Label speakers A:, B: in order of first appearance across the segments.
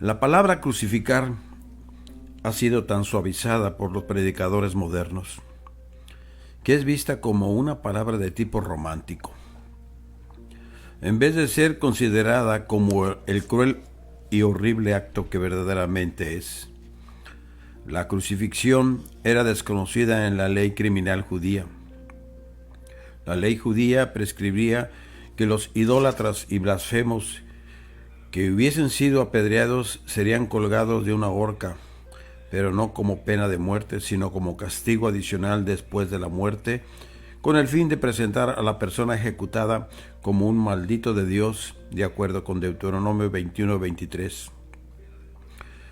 A: La palabra crucificar ha sido tan suavizada por los predicadores modernos que es vista como una palabra de tipo romántico, en vez de ser considerada como el cruel y horrible acto que verdaderamente es. La crucifixión era desconocida en la ley criminal judía. La ley judía prescribía que los idólatras y blasfemos que hubiesen sido apedreados serían colgados de una horca, pero no como pena de muerte, sino como castigo adicional después de la muerte, con el fin de presentar a la persona ejecutada como un maldito de Dios, de acuerdo con Deuteronomio 21:23.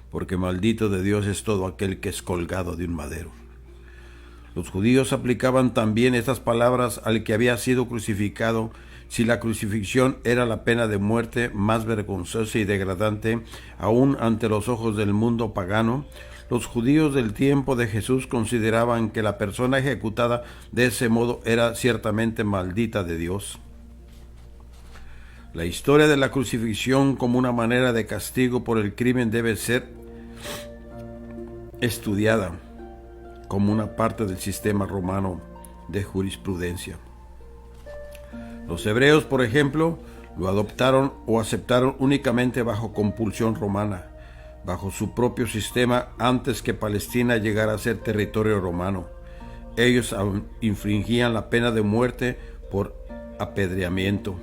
A: Porque maldito de Dios es todo aquel que es colgado de un madero. Los judíos aplicaban también estas palabras al que había sido crucificado. Si la crucifixión era la pena de muerte más vergonzosa y degradante aún ante los ojos del mundo pagano, los judíos del tiempo de Jesús consideraban que la persona ejecutada de ese modo era ciertamente maldita de Dios. La historia de la crucifixión como una manera de castigo por el crimen debe ser estudiada como una parte del sistema romano de jurisprudencia. Los hebreos, por ejemplo, lo adoptaron o aceptaron únicamente bajo compulsión romana, bajo su propio sistema, antes que Palestina llegara a ser territorio romano. Ellos infringían la pena de muerte por apedreamiento.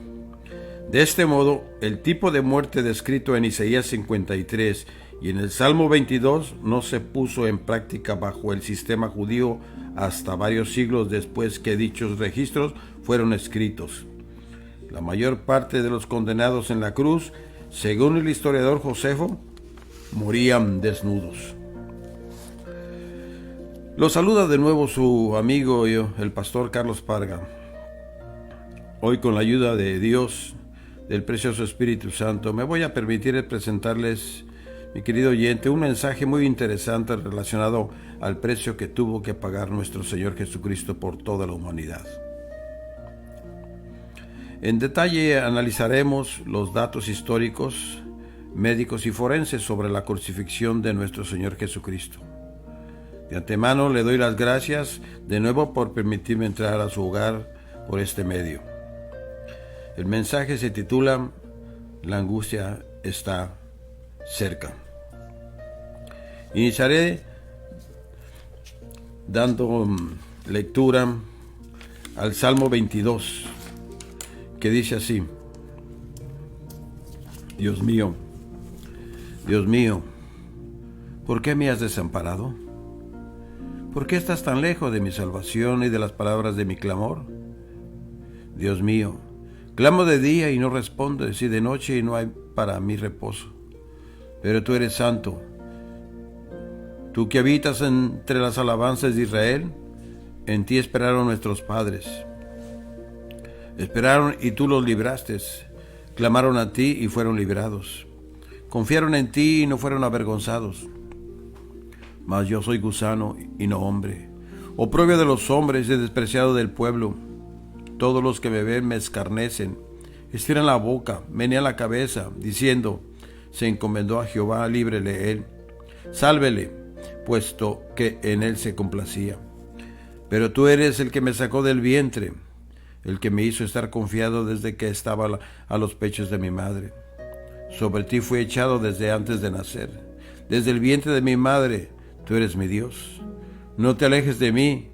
A: De este modo, el tipo de muerte descrito en Isaías 53 y en el Salmo 22 no se puso en práctica bajo el sistema judío hasta varios siglos después que dichos registros fueron escritos. La mayor parte de los condenados en la cruz, según el historiador Josefo, morían desnudos. Los saluda de nuevo su amigo el pastor Carlos Parga. Hoy, con la ayuda de Dios, del precioso Espíritu Santo, me voy a permitir presentarles, mi querido oyente, un mensaje muy interesante relacionado al precio que tuvo que pagar nuestro Señor Jesucristo por toda la humanidad. En detalle analizaremos los datos históricos, médicos y forenses sobre la crucifixión de nuestro Señor Jesucristo. De antemano le doy las gracias de nuevo por permitirme entrar a su hogar por este medio. El mensaje se titula La angustia está cerca. Iniciaré dando lectura al Salmo 22, que dice así: Dios mío, ¿por qué me has desamparado? ¿Por qué estás tan lejos de mi salvación y de las palabras de mi clamor? Dios mío, clamo de día y no respondes, y de noche y no hay para mí reposo. Pero tú eres santo. Tú que habitas entre las alabanzas de Israel, en ti esperaron nuestros padres. Esperaron y tú los libraste. Clamaron a ti y fueron librados. Confiaron en ti y no fueron avergonzados. Mas yo soy gusano y no hombre, oprobio de los hombres y despreciado del pueblo. Todos los que me ven me escarnecen, estiran la boca, menean la cabeza, diciendo: se encomendó a Jehová, líbrele él. Sálvele, puesto que en él se complacía. Pero tú eres el que me sacó del vientre, el que me hizo estar confiado desde que estaba a los pechos de mi madre. Sobre ti fui echado desde antes de nacer. Desde el vientre de mi madre, tú eres mi Dios. No te alejes de mí,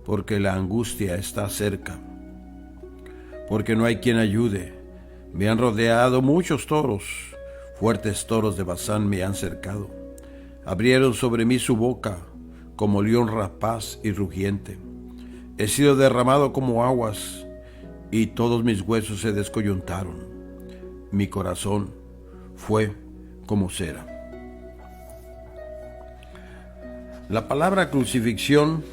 A: porque la angustia está cerca. Porque no hay quien ayude. Me han rodeado muchos toros. Fuertes toros de Basán me han cercado. Abrieron sobre mí su boca, como león rapaz y rugiente. He sido derramado como aguas, y todos mis huesos se descoyuntaron. Mi corazón fue como cera. La palabra crucifixión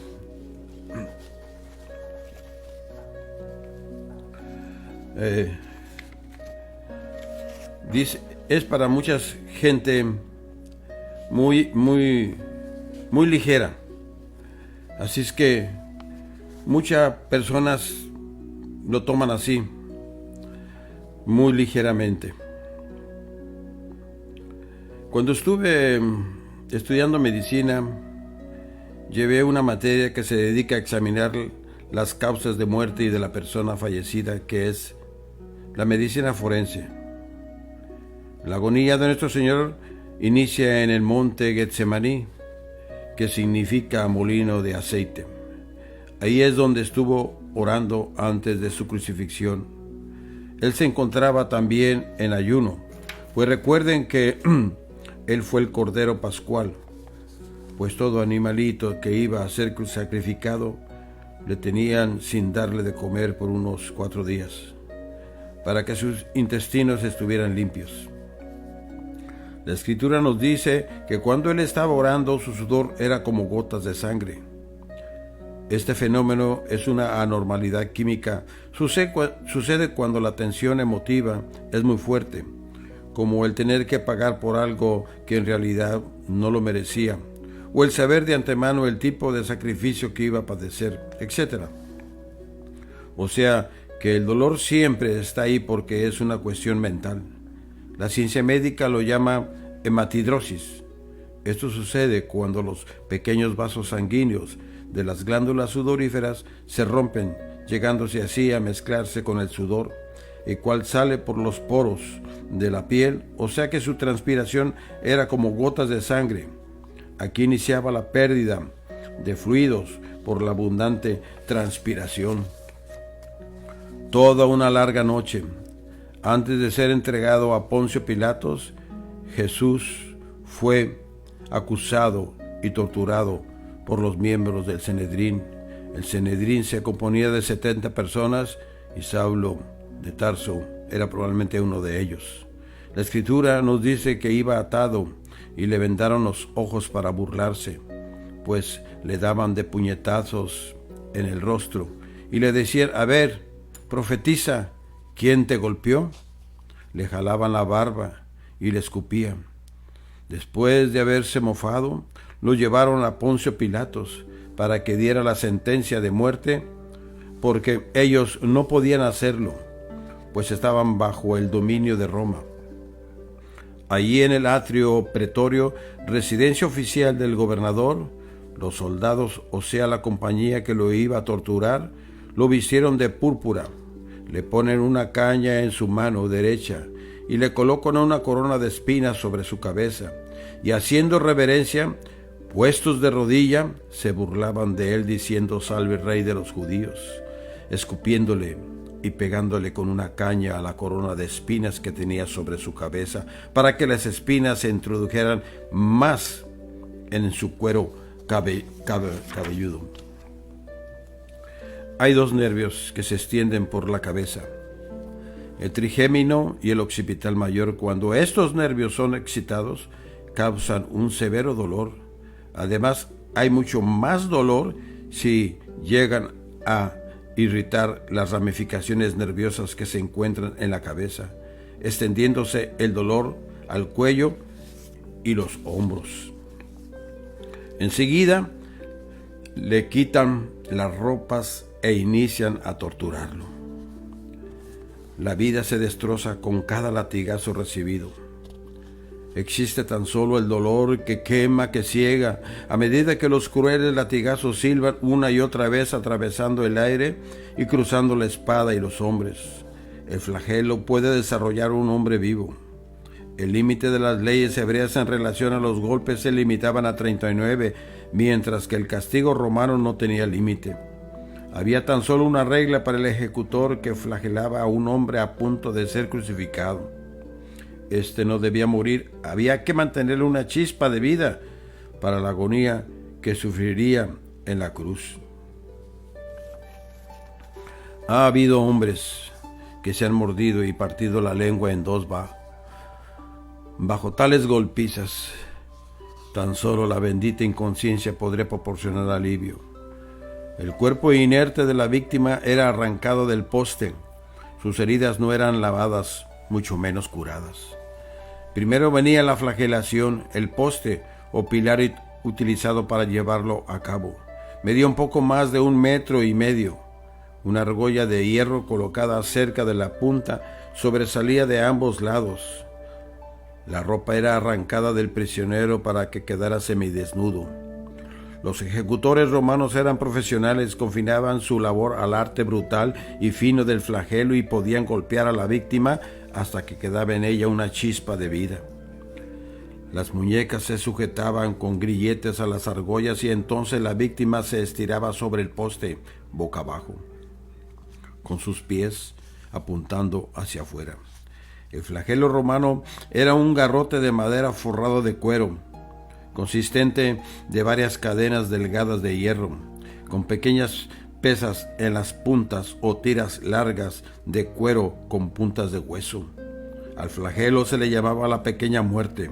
A: dice, es para mucha gente muy ligera. Así es que muchas personas lo toman así, muy ligeramente. Cuando estuve estudiando medicina, llevé una materia que se dedica a examinar las causas de muerte y de la persona fallecida, que es la medicina forense. La agonía de nuestro Señor inicia en el monte Getsemaní, que significa molino de aceite. Ahí es donde estuvo orando antes de su crucifixión. Él se encontraba también en ayuno, pues recuerden que Él fue el Cordero Pascual, pues todo animalito que iba a ser sacrificado le tenían sin darle de comer por unos 4 días, para que sus intestinos estuvieran limpios. La Escritura nos dice que cuando Él estaba orando, su sudor era como gotas de sangre. Este fenómeno es una anormalidad química. Sucede cuando la tensión emotiva es muy fuerte, como el tener que pagar por algo que en realidad no lo merecía, o el saber de antemano el tipo de sacrificio que iba a padecer, etc. O sea, que el dolor siempre está ahí porque es una cuestión mental. La ciencia médica lo llama hematidrosis. Esto sucede cuando los pequeños vasos sanguíneos de las glándulas sudoríferas se rompen, llegándose así a mezclarse con el sudor, el cual sale por los poros de la piel, o sea que su transpiración era como gotas de sangre. Aquí iniciaba la pérdida de fluidos por la abundante transpiración. Toda una larga noche, antes de ser entregado a Poncio Pilatos, Jesús fue acusado y torturado por los miembros del Sanedrín. El Sanedrín se componía de 70 personas y Saulo de Tarso era probablemente uno de ellos. La Escritura nos dice que iba atado y le vendaron los ojos para burlarse, pues le daban de puñetazos en el rostro y le decían: a ver, profetiza, ¿quién te golpeó? Le jalaban la barba y le escupían. Después de haberse mofado, lo llevaron a Poncio Pilatos para que diera la sentencia de muerte, porque ellos no podían hacerlo, pues estaban bajo el dominio de Roma. Allí en el atrio pretorio, residencia oficial del gobernador, los soldados, o sea la compañía que lo iba a torturar, lo vistieron de púrpura, le ponen una caña en su mano derecha y le colocan una corona de espinas sobre su cabeza, y haciendo reverencia, puestos de rodilla, se burlaban de él diciendo: salve Rey de los judíos, escupiéndole y pegándole con una caña a la corona de espinas que tenía sobre su cabeza, para que las espinas se introdujeran más en su cuero cabelludo. Hay 2 nervios que se extienden por la cabeza, el trigémino y el occipital mayor. Cuando estos nervios son excitados, causan un severo dolor. Además, hay mucho más dolor si llegan a irritar las ramificaciones nerviosas que se encuentran en la cabeza, extendiéndose el dolor al cuello y los hombros. Enseguida le quitan las ropas e inician a torturarlo. La vida se destroza con cada latigazo recibido. Existe tan solo el dolor que quema, que ciega, a medida que los crueles latigazos silban una y otra vez atravesando el aire y cruzando la espada y los hombres. El flagelo puede desarrollar un hombre vivo. El límite de las leyes hebreas en relación a los golpes se limitaban a 39, mientras que el castigo romano no tenía límite. Había tan solo una regla para el ejecutor que flagelaba a un hombre a punto de ser crucificado. Este no debía morir, había que mantenerle una chispa de vida para la agonía que sufriría en la cruz. Ha habido hombres que se han mordido y partido la lengua en 2 bajo tales golpizas. Tan solo la bendita inconsciencia podría proporcionar alivio. El cuerpo inerte de la víctima era arrancado del poste. Sus heridas no eran lavadas, mucho menos curadas. Primero venía la flagelación, el poste o pilar utilizado para llevarlo a cabo. Medía un poco más de 1,5 metros. Una argolla de hierro colocada cerca de la punta sobresalía de ambos lados. La ropa era arrancada del prisionero para que quedara semidesnudo. Los ejecutores romanos eran profesionales, confinaban su labor al arte brutal y fino del flagelo y podían golpear a la víctima hasta que quedaba en ella una chispa de vida. Las muñecas se sujetaban con grilletes a las argollas y entonces la víctima se estiraba sobre el poste boca abajo, con sus pies apuntando hacia afuera. El flagelo romano era un garrote de madera forrado de cuero, consistente de varias cadenas delgadas de hierro, con pequeñas pesas en las puntas o tiras largas de cuero con puntas de hueso. Al flagelo se le llamaba la pequeña muerte,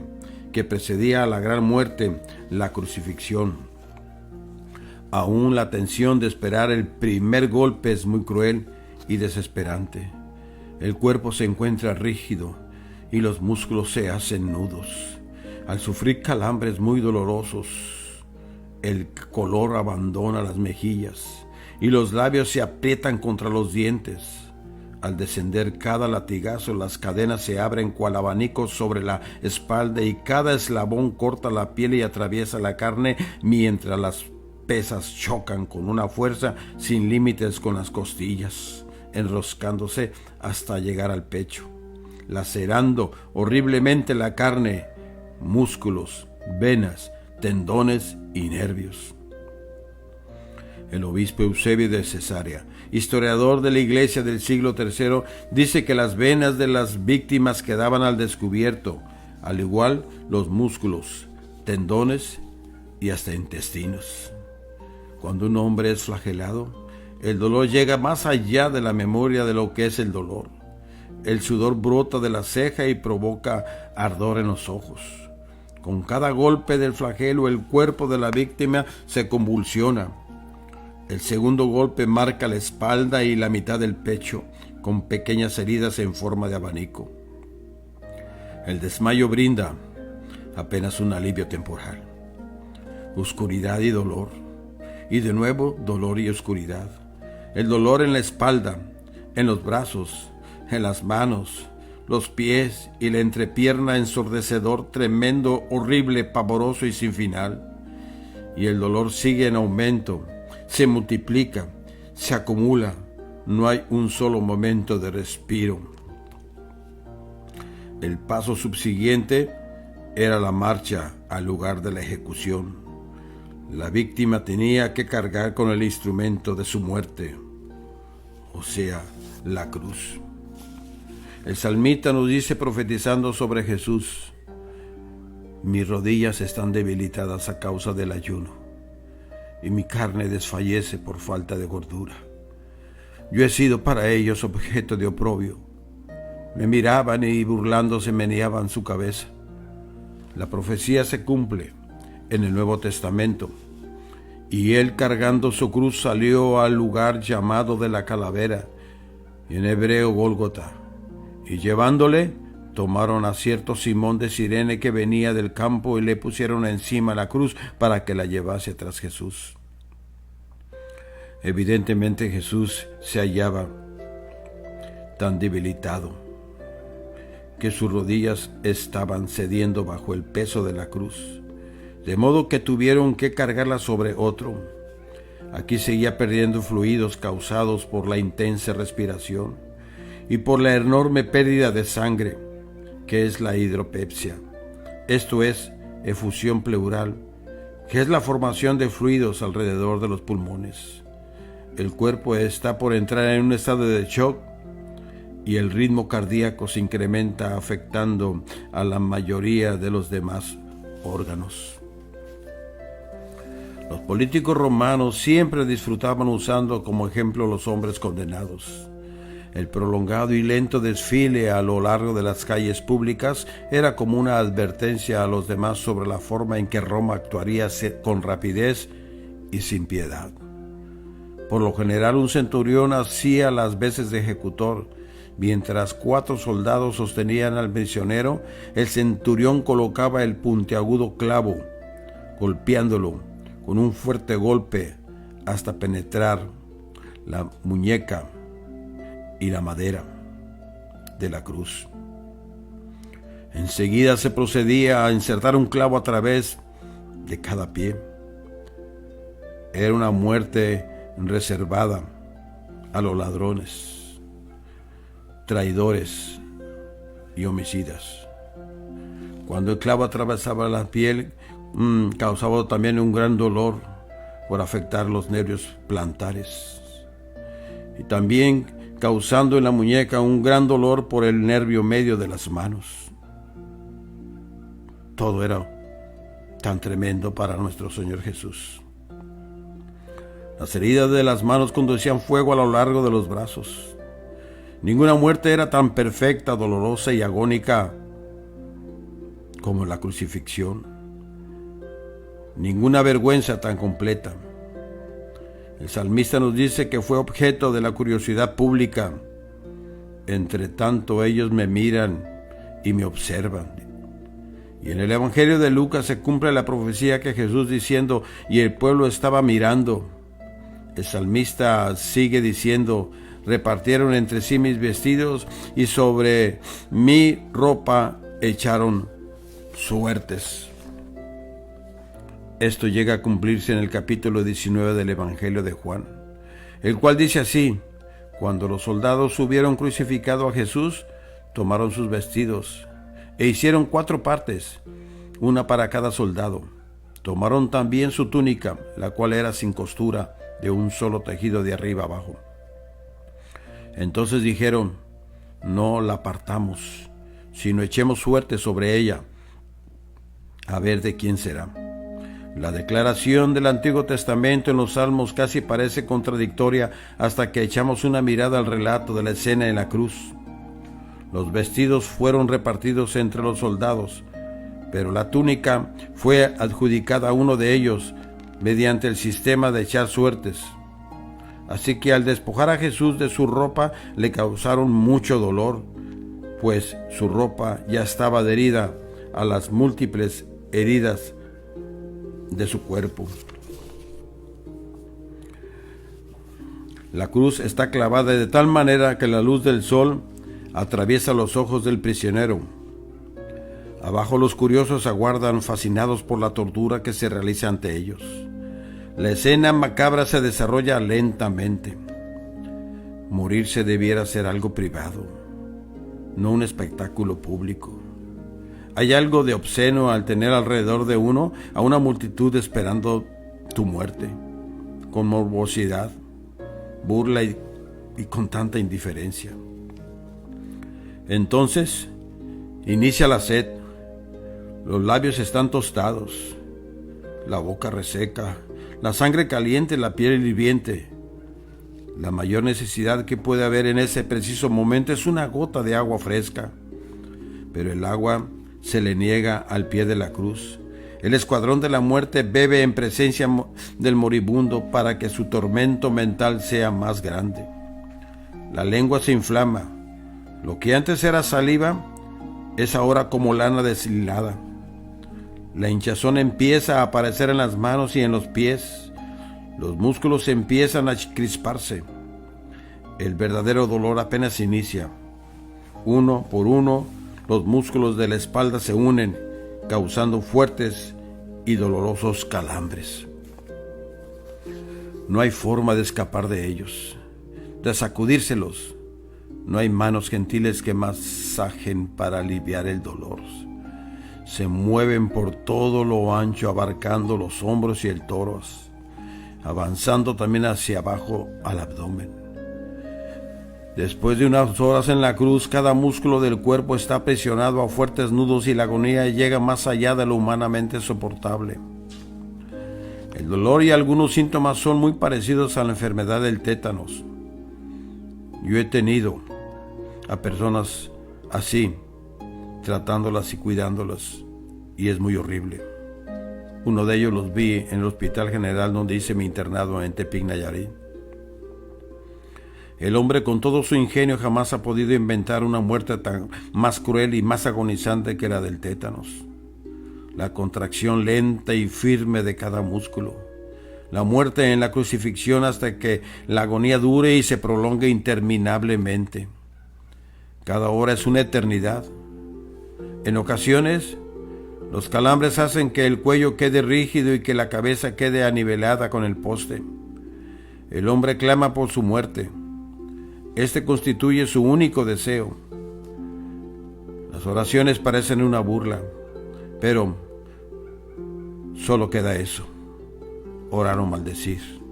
A: que precedía a la gran muerte, la crucifixión. Aún la tensión de esperar el primer golpe es muy cruel y desesperante. El cuerpo se encuentra rígido y los músculos se hacen nudos. Al sufrir calambres muy dolorosos, el color abandona las mejillas y los labios se aprietan contra los dientes. Al descender cada latigazo, las cadenas se abren cual abanicos sobre la espalda y cada eslabón corta la piel y atraviesa la carne mientras las pesas chocan con una fuerza sin límites con las costillas, enroscándose hasta llegar al pecho, lacerando horriblemente la carne, músculos, venas, tendones y nervios. El obispo Eusebio de Cesarea, historiador de la Iglesia del siglo III, dice que las venas de las víctimas quedaban al descubierto, al igual los músculos, tendones y hasta intestinos. Cuando un hombre es flagelado, el dolor llega más allá de la memoria de lo que es el dolor. El sudor brota de la ceja y provoca ardor en los ojos. Con cada golpe del flagelo, el cuerpo de la víctima se convulsiona. El segundo golpe marca la espalda y la mitad del pecho, con pequeñas heridas en forma de abanico. El desmayo brinda apenas un alivio temporal. Oscuridad y dolor, y de nuevo dolor y oscuridad. El dolor en la espalda, en los brazos, en las manos, los pies y la entrepierna ensordecedor, tremendo, horrible, pavoroso y sin final. Y el dolor sigue en aumento, se multiplica, se acumula, no hay un solo momento de respiro. El paso subsiguiente era la marcha al lugar de la ejecución. La víctima tenía que cargar con el instrumento de su muerte, o sea, la cruz. El salmista nos dice, profetizando sobre Jesús: mis rodillas están debilitadas a causa del ayuno, y mi carne desfallece por falta de gordura. Yo he sido para ellos objeto de oprobio. Me miraban y burlándose meneaban su cabeza. La profecía se cumple en el Nuevo Testamento. Y él, cargando su cruz, salió al lugar llamado de la calavera, en hebreo Gólgota, y llevándole, tomaron a cierto Simón de Cirene que venía del campo y le pusieron encima la cruz para que la llevase tras Jesús. Evidentemente Jesús se hallaba tan debilitado que sus rodillas estaban cediendo bajo el peso de la cruz, de modo que tuvieron que cargarla sobre otro. Aquí seguía perdiendo fluidos causados por la intensa respiración y por la enorme pérdida de sangre, que es la hidropepsia. Esto es efusión pleural, que es la formación de fluidos alrededor de los pulmones. El cuerpo está por entrar en un estado de shock y el ritmo cardíaco se incrementa, afectando a la mayoría de los demás órganos. Los políticos romanos siempre disfrutaban usando como ejemplo los hombres condenados. El prolongado y lento desfile a lo largo de las calles públicas era como una advertencia a los demás sobre la forma en que Roma actuaría con rapidez y sin piedad. Por lo general, un centurión hacía las veces de ejecutor. Mientras 4 soldados sostenían al prisionero, el centurión colocaba el puntiagudo clavo, golpeándolo con un fuerte golpe hasta penetrar la muñeca y la madera de la cruz. Enseguida se procedía a insertar un clavo a través de cada pie. Era una muerte reservada a los ladrones, traidores y homicidas. Cuando el clavo atravesaba la piel, causaba también un gran dolor por afectar los nervios plantares, y también causando en la muñeca un gran dolor por el nervio medio de las manos. Todo era tan tremendo para nuestro Señor Jesús. Las heridas de las manos conducían fuego a lo largo de los brazos. Ninguna muerte era tan perfecta, dolorosa y agónica como la crucifixión. Ninguna vergüenza tan completa. El salmista nos dice que fue objeto de la curiosidad pública. Entre tanto ellos me miran y me observan. Y en el Evangelio de Lucas se cumple la profecía que Jesús diciendo, y el pueblo estaba mirando. El salmista sigue diciendo, repartieron entre sí mis vestidos y sobre mi ropa echaron suertes. Esto llega a cumplirse en el capítulo 19 del Evangelio de Juan, el cual dice así: cuando los soldados hubieron crucificado a Jesús, tomaron sus vestidos e hicieron 4 partes, una para cada soldado. Tomaron también su túnica, la cual era sin costura, de un solo tejido de arriba abajo. Entonces dijeron, no la partamos, sino echemos suerte sobre ella, a ver de quién será. La declaración del Antiguo Testamento en los Salmos casi parece contradictoria hasta que echamos una mirada al relato de la escena en la cruz. Los vestidos fueron repartidos entre los soldados, pero la túnica fue adjudicada a uno de ellos mediante el sistema de echar suertes. Así que al despojar a Jesús de su ropa le causaron mucho dolor, pues su ropa ya estaba adherida a las múltiples heridas de su cuerpo. La cruz está clavada de tal manera que la luz del sol atraviesa los ojos del prisionero. Abajo los curiosos aguardan fascinados por la tortura que se realiza ante ellos. La escena macabra se desarrolla lentamente. Morirse debiera ser algo privado, no un espectáculo público. Hay algo de obsceno al tener alrededor de uno a una multitud esperando tu muerte, con morbosidad, burla y con tanta indiferencia. Entonces, inicia la sed. Los labios están tostados, la boca reseca, la sangre caliente, la piel hirviente. La mayor necesidad que puede haber en ese preciso momento es una gota de agua fresca, pero el agua se le niega al pie de la cruz. El escuadrón de la muerte bebe en presencia del moribundo para que su tormento mental sea más grande. La lengua se inflama. Lo que antes era saliva es ahora como lana deshilada. La hinchazón empieza a aparecer en las manos y en los pies. Los músculos empiezan a crisparse. El verdadero dolor apenas inicia. Uno por uno, los músculos de la espalda se unen, causando fuertes y dolorosos calambres. No hay forma de escapar de ellos, de sacudírselos. No hay manos gentiles que masajen para aliviar el dolor. Se mueven por todo lo ancho, abarcando los hombros y el tórax, avanzando también hacia abajo al abdomen. Después de unas horas en la cruz, cada músculo del cuerpo está presionado a fuertes nudos y la agonía llega más allá de lo humanamente soportable. El dolor y algunos síntomas son muy parecidos a la enfermedad del tétanos. Yo he tenido a personas así, tratándolas y cuidándolas, y es muy horrible. Uno de ellos los vi en el Hospital General donde hice mi internado en Tepic, Nayarit. El hombre con todo su ingenio jamás ha podido inventar una muerte tan más cruel y más agonizante que la del tétanos. La contracción lenta y firme de cada músculo. La muerte en la crucifixión hasta que la agonía dure y se prolongue interminablemente. Cada hora es una eternidad. En ocasiones, los calambres hacen que el cuello quede rígido y que la cabeza quede anivelada con el poste. El hombre clama por su muerte. Este constituye su único deseo. Las oraciones parecen una burla, pero solo queda eso: orar o maldecir.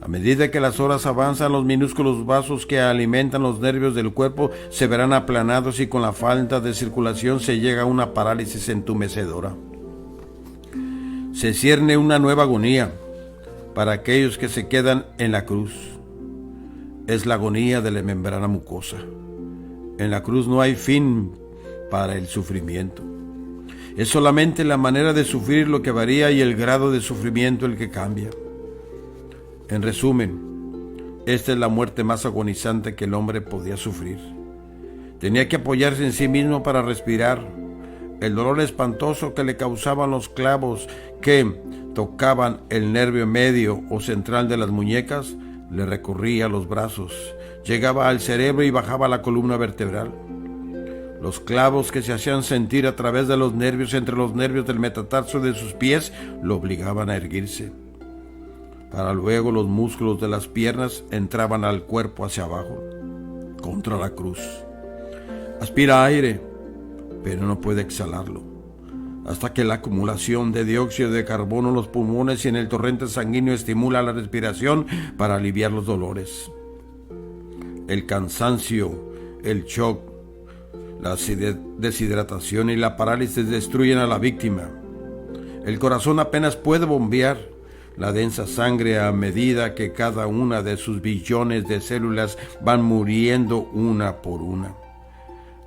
A: A medida que las horas avanzan, los minúsculos vasos que alimentan los nervios del cuerpo se verán aplanados y con la falta de circulación se llega a una parálisis entumecedora. Se cierne una nueva agonía para aquellos que se quedan en la cruz. Es la agonía de la membrana mucosa. En la cruz no hay fin para el sufrimiento. Es solamente la manera de sufrir lo que varía y el grado de sufrimiento el que cambia. En resumen, esta es la muerte más agonizante que el hombre podía sufrir. Tenía que apoyarse en sí mismo para respirar. El dolor espantoso que le causaban los clavos que tocaban el nervio medio o central de las muñecas le recorría los brazos, llegaba al cerebro y bajaba a la columna vertebral. Los clavos que se hacían sentir a través de los nervios entre los nervios del metatarso de sus pies lo obligaban a erguirse. Para luego los músculos de las piernas entraban al cuerpo hacia abajo, contra la cruz. Aspira aire, pero no puede exhalarlo, hasta que la acumulación de dióxido de carbono en los pulmones y en el torrente sanguíneo estimula la respiración para aliviar los dolores. El cansancio, el shock, la deshidratación y la parálisis destruyen a la víctima. El corazón apenas puede bombear la densa sangre a medida que cada una de sus billones de células van muriendo una por una.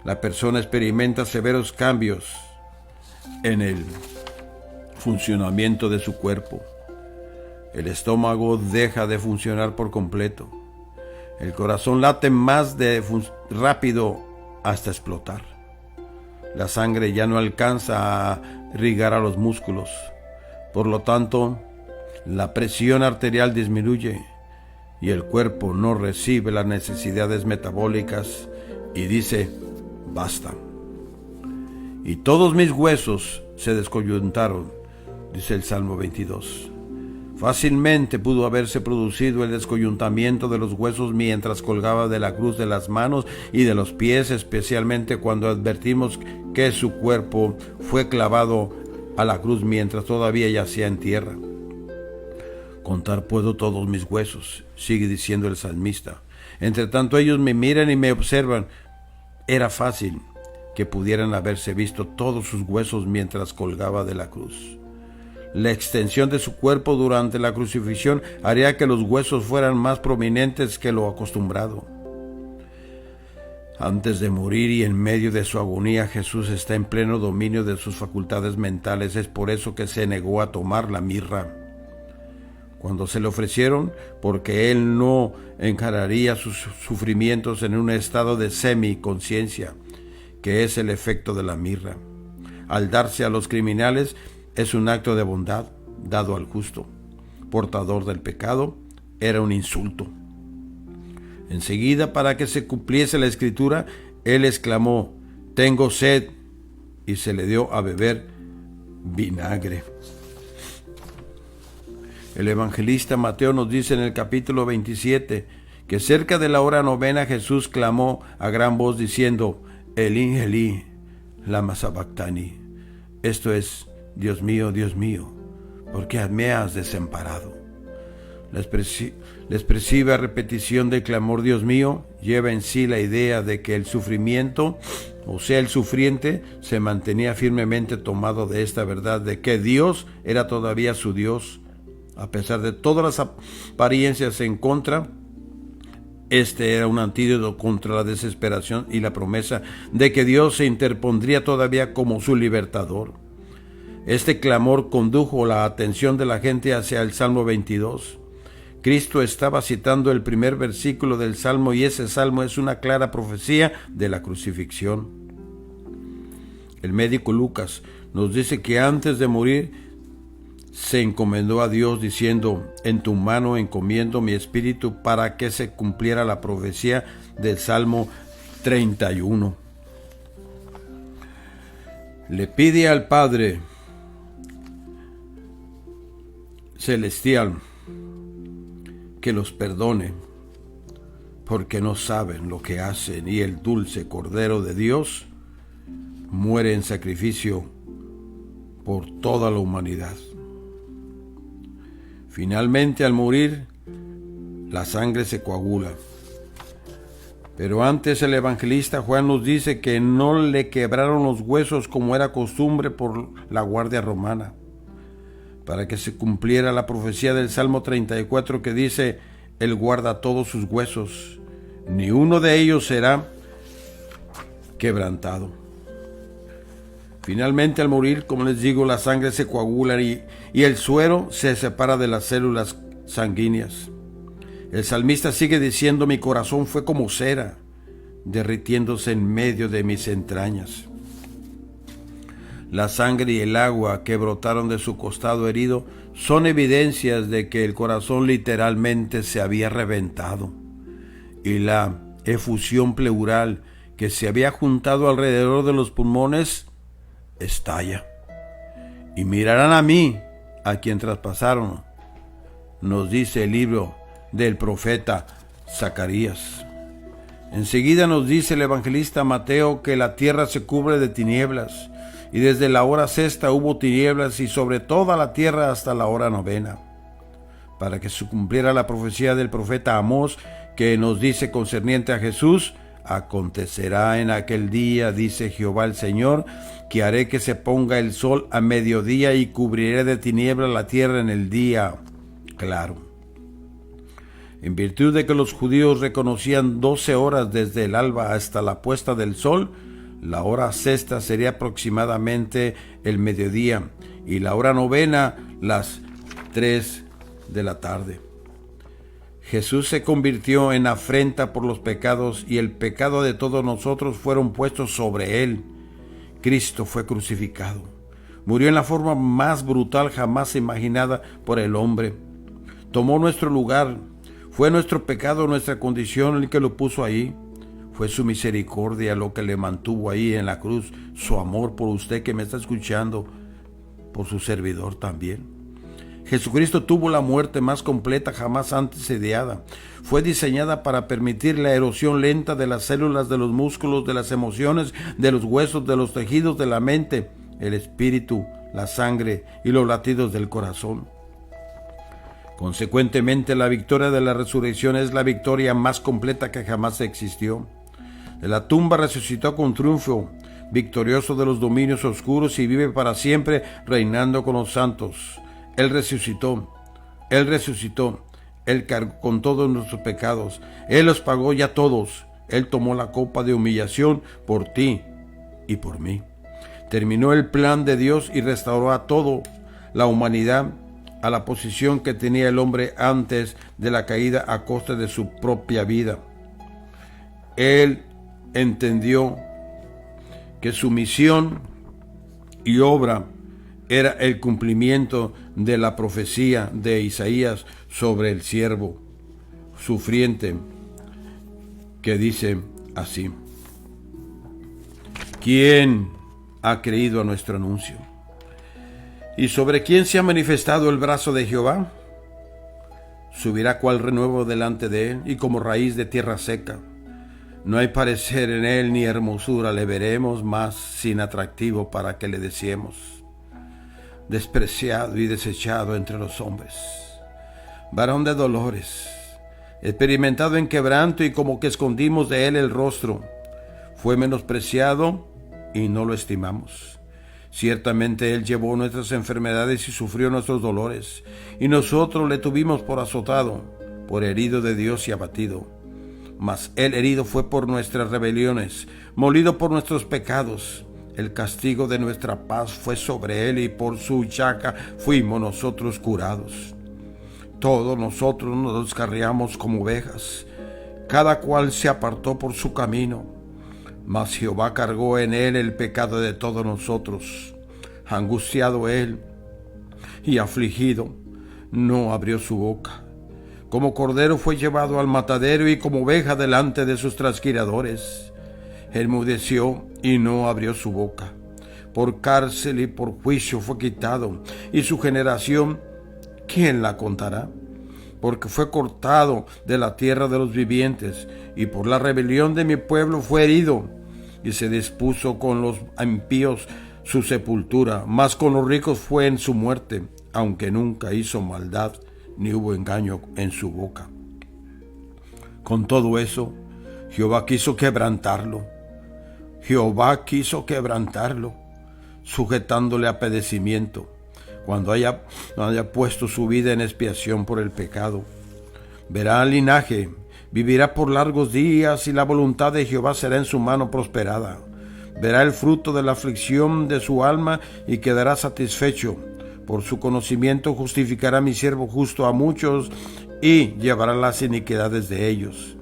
A: La persona experimenta severos cambios en el funcionamiento de su cuerpo. El estómago deja de funcionar por completo. El corazón late más rápido hasta explotar. La sangre ya no alcanza a irrigar a los músculos. Por lo tanto, la presión arterial disminuye y el cuerpo no recibe las necesidades metabólicas y dice: basta. Y todos mis huesos se descoyuntaron, dice el Salmo 22. Fácilmente pudo haberse producido el descoyuntamiento de los huesos mientras colgaba de la cruz de las manos y de los pies, especialmente cuando advertimos que su cuerpo fue clavado a la cruz mientras todavía yacía en tierra. Contar puedo todos mis huesos, sigue diciendo el salmista. Entre tanto ellos me miran y me observan. Era fácil que pudieran haberse visto todos sus huesos mientras colgaba de la cruz. La extensión de su cuerpo durante la crucifixión haría que los huesos fueran más prominentes que lo acostumbrado. Antes de morir y en medio de su agonía, Jesús está en pleno dominio de sus facultades mentales. Es por eso que se negó a tomar la mirra cuando se le ofrecieron, porque él no encararía sus sufrimientos en un estado de semi-conciencia, que es el efecto de la mirra. Al darse a los criminales es un acto de bondad dado al justo. Portador del pecado, era un insulto. Enseguida, para que se cumpliese la escritura, él exclamó: tengo sed, y se le dio a beber vinagre. El evangelista Mateo nos dice en el capítulo 27 que cerca de la hora novena Jesús clamó a gran voz diciendo: Elí, Elí, lama sabactani. Esto es: Dios mío, ¿por qué me has desamparado? La expresiva repetición del clamor Dios mío lleva en sí la idea de que el sufrimiento, o sea el sufriente, se mantenía firmemente tomado de esta verdad de que Dios era todavía su Dios. A pesar de todas las apariencias en contra, este era un antídoto contra la desesperación y la promesa de que Dios se interpondría todavía como su libertador. Este clamor condujo la atención de la gente hacia el Salmo 22. Cristo estaba citando el primer versículo del Salmo y ese Salmo es una clara profecía de la crucifixión. El médico Lucas nos dice que antes de morir se encomendó a Dios diciendo: en tu mano encomiendo mi espíritu, para que se cumpliera la profecía del Salmo 31. le pide al Padre Celestial que los perdone porque no saben lo que hacen, y el dulce Cordero de Dios muere en sacrificio por toda la humanidad. Finalmente, al morir, la sangre se coagula. Pero antes el evangelista Juan nos dice que no le quebraron los huesos como era costumbre por la guardia romana, para que se cumpliera la profecía del Salmo 34 que dice: Él guarda todos sus huesos, ni uno de ellos será quebrantado. Finalmente, al morir, como les digo, la sangre se coagula y el suero se separa de las células sanguíneas. El salmista sigue diciendo: mi corazón fue como cera, derritiéndose en medio de mis entrañas. La sangre y el agua que brotaron de su costado herido son evidencias de que el corazón literalmente se había reventado, y la efusión pleural que se había juntado alrededor de los pulmones estalla. Y mirarán a mí, a quien traspasaron, nos dice el libro del profeta Zacarías. Enseguida nos dice el evangelista Mateo que la tierra se cubre de tinieblas, y desde la hora sexta hubo tinieblas, y sobre toda la tierra hasta la hora novena, para que se cumpliera la profecía del profeta Amós, que nos dice concerniente a Jesús: acontecerá en aquel día, dice Jehová el Señor, que haré que se ponga el sol a mediodía y cubriré de tinieblas la tierra en el día claro. En virtud de que los judíos reconocían 12 horas desde el alba hasta la puesta del sol, la hora sexta sería aproximadamente el mediodía y la hora novena las 3 de la tarde. Jesús se convirtió en afrenta por los pecados, y el pecado de todos nosotros fueron puestos sobre él. Cristo fue crucificado. Murió en la forma más brutal jamás imaginada por el hombre. Tomó nuestro lugar. Fue nuestro pecado, nuestra condición, el que lo puso ahí. Fue su misericordia lo que le mantuvo ahí en la cruz. Su amor por usted que me está escuchando, por su servidor también. Jesucristo tuvo la muerte más completa jamás antes ideada. Fue diseñada para permitir la erosión lenta de las células, de los músculos, de las emociones, de los huesos, de los tejidos de la mente, el espíritu, la sangre y los latidos del corazón. Consecuentemente, la victoria de la resurrección es la victoria más completa que jamás existió. De la tumba resucitó con triunfo, victorioso de los dominios oscuros, y vive para siempre reinando con los santos. Él resucitó, Él cargó con todos nuestros pecados, Él los pagó ya todos, Él tomó la copa de humillación por ti y por mí. Terminó el plan de Dios y restauró a toda la humanidad a la posición que tenía el hombre antes de la caída a costa de su propia vida. Él entendió que su misión y obra era el cumplimiento de la profecía de Isaías sobre el siervo sufriente, que dice así: ¿quién ha creído a nuestro anuncio? ¿Y sobre quién se ha manifestado el brazo de Jehová? Subirá cual renuevo delante de él, y como raíz de tierra seca. No hay parecer en él ni hermosura le veremos, más sin atractivo para que le deseemos. Despreciado y desechado entre los hombres, varón de dolores, experimentado en quebranto, y como que escondimos de él el rostro. Fue menospreciado y no lo estimamos. Ciertamente él llevó nuestras enfermedades y sufrió nuestros dolores, y nosotros le tuvimos por azotado, por herido de Dios y abatido. Mas él herido fue por nuestras rebeliones, molido por nuestros pecados. El castigo de nuestra paz fue sobre él, y por su llaga fuimos nosotros curados. Todos nosotros nos descarriamos como ovejas, cada cual se apartó por su camino. Mas Jehová cargó en él el pecado de todos nosotros. Angustiado él y afligido, no abrió su boca. Como cordero fue llevado al matadero, y como oveja delante de sus trasquiladores. Enmudeció y no abrió su boca. por cárcel y por juicio fue quitado, y su generación, ¿quién la contará? Porque fue cortado de la tierra de los vivientes, y por la rebelión de mi pueblo fue herido, y se dispuso con los impíos su sepultura, mas con los ricos fue en su muerte, aunque nunca hizo maldad, ni hubo engaño en su boca. Con todo eso, Jehová quiso quebrantarlo, sujetándole a padecimiento, cuando haya puesto su vida en expiación por el pecado. Verá el linaje, vivirá por largos días, y la voluntad de Jehová será en su mano prosperada. Verá el fruto de la aflicción de su alma y quedará satisfecho. Por su conocimiento justificará mi siervo justo a muchos y llevará las iniquidades de ellos.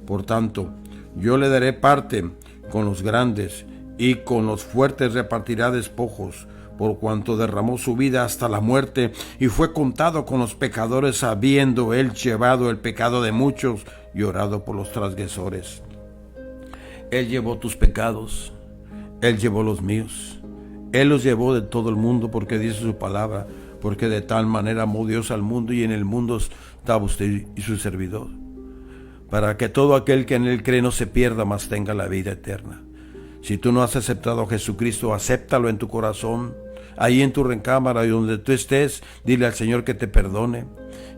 A: Por tanto, yo le daré parte con los grandes, y con los fuertes repartirá despojos, por cuanto derramó su vida hasta la muerte y fue contado con los pecadores, habiendo él llevado el pecado de muchos y orado por los transgresores. Él llevó tus pecados, él llevó los míos, él los llevó de todo el mundo, porque dice su palabra, porque de tal manera amó Dios al mundo, y en el mundo estaba usted y su servidor, para que todo aquel que en él cree no se pierda, mas tenga la vida eterna. Si tú no has aceptado a Jesucristo, acéptalo en tu corazón, ahí en tu recámara y donde tú estés, dile al Señor que te perdone.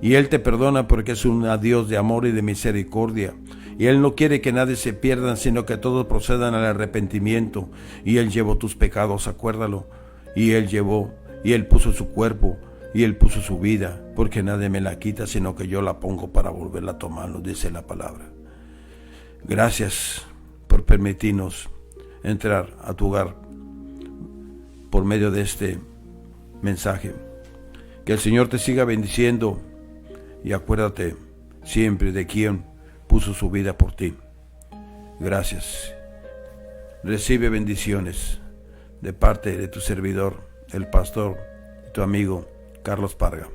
A: Y Él te perdona porque es un Dios de amor y de misericordia. Y Él no quiere que nadie se pierda, sino que todos procedan al arrepentimiento. Y Él llevó tus pecados, acuérdalo. Y Él puso su cuerpo, y Él puso su vida, porque nadie me la quita, sino que yo la pongo para volverla a tomar, nos dice la palabra. Gracias por permitirnos entrar a tu hogar por medio de este mensaje. Que el Señor te siga bendiciendo, y acuérdate siempre de quien puso su vida por ti. Gracias. Recibe bendiciones de parte de tu servidor, el pastor y tu amigo Carlos Parga.